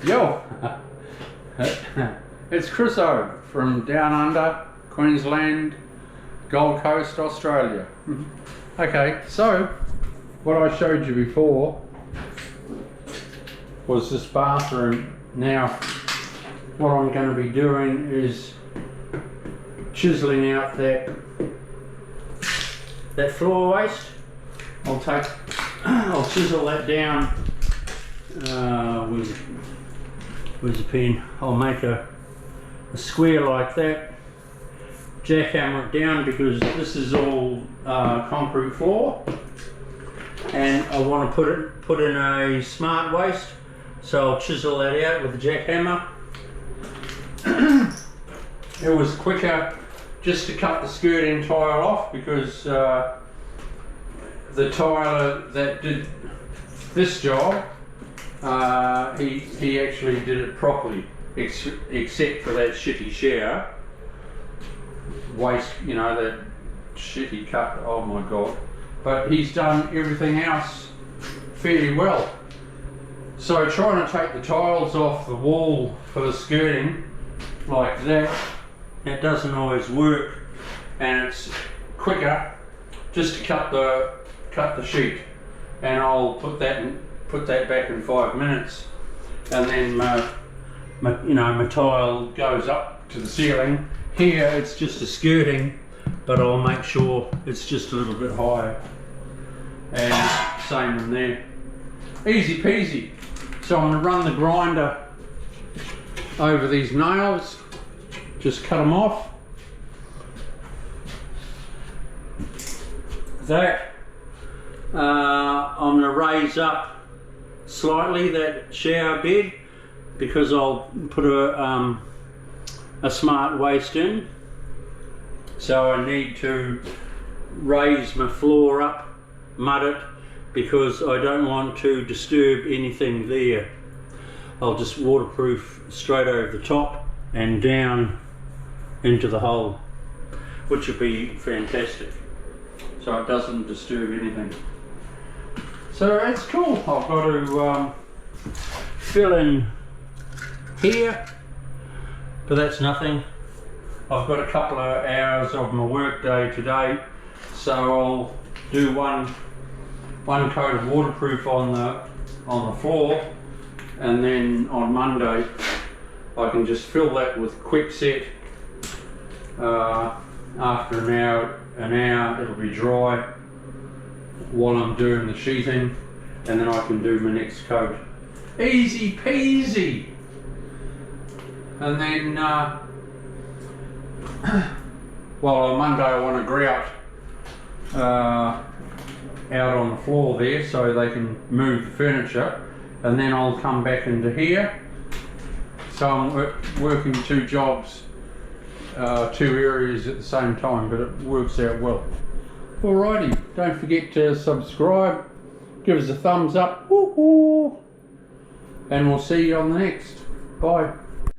Yo! It's Chriso from down under, Queensland, Gold Coast, Australia. Okay, so what I showed you before was this bathroom. Now, what I'm going to be doing is chiseling out that floor waste. I'll chisel that down. Where's the pen? I'll make a square like that, jackhammer it down because this is all concrete floor, and I want to put in a smart waste, so I'll chisel that out with the jackhammer. It was quicker just to cut the skirting tile off because the tiler that did this job, he actually did it properly, except for that shitty shower waste, you know, that shitty cut, oh my god. But he's done everything else fairly well. So trying to take the tiles off the wall for the skirting like that, it doesn't always work, and it's quicker just to cut the sheet, and I'll put that back in 5 minutes, and then my tile goes up to the ceiling. Here it's just a skirting, but I'll make sure it's just a little bit higher, and same in there. Easy peasy. So I'm going to run the grinder over these nails, just cut them off. That I'm going to raise up slightly that shower bed because I'll put a smart waste in, so I need to raise my floor up, mud it, because I don't want to disturb anything there. I'll just waterproof straight over the top and down into the hole, which would be fantastic, so it doesn't disturb anything. So it's cool. I've got to fill in here, but that's nothing. I've got a couple of hours of my work day today, so I'll do one coat of waterproof on the floor, and then on Monday I can just fill that with quickset. After an hour it'll be dry while I'm doing the sheeting, and then I can do my next coat. Easy peasy. And then well, on Monday I want to grout out on the floor there so they can move the furniture, and then I'll come back into here. So I'm working two jobs, two areas at the same time, but it works out well. Alrighty, don't forget to subscribe, give us a thumbs up, woo-hoo, and we'll see you on the next. Bye.